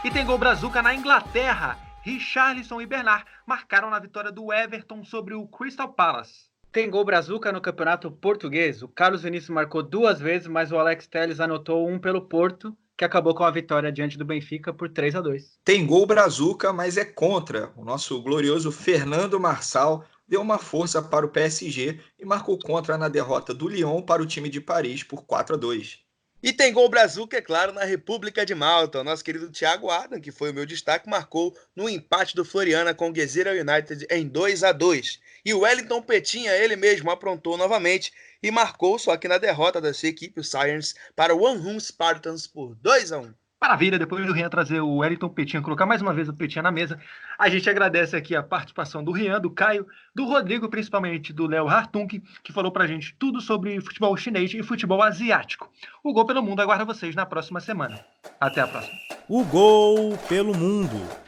E tem Gol Brazuca na Inglaterra. Richarlison e Bernard marcaram na vitória do Everton sobre o Crystal Palace. Tem Gol Brazuca no Campeonato Português. O Carlos Vinícius marcou 2 vezes, mas o Alex Telles anotou um pelo Porto, que acabou com a vitória diante do Benfica por 3-2. Tem Gol Brazuca, mas é contra. O nosso glorioso Fernando Marçal deu uma força para o PSG e marcou contra na derrota do Lyon para o time de Paris por 4-2. E tem Gol Brazuca, é claro, na República de Malta. O nosso querido Thiago Adam, que foi o meu destaque, marcou no empate do Floriana com o Gezira United em 2-2. E o Wellington Petinha, ele mesmo, aprontou novamente e marcou, só que na derrota da sua equipe, o Science, para o One Room Spartans por 2-1. Maravilha, depois do Rian trazer o Wellington Petinha, colocar mais uma vez o Petinha na mesa, a gente agradece aqui a participação do Rian, do Caio, do Rodrigo, principalmente do Léo Hartung, que falou pra gente tudo sobre futebol chinês e futebol asiático. O Gol pelo Mundo aguarda vocês na próxima semana. Até a próxima. O Gol pelo Mundo.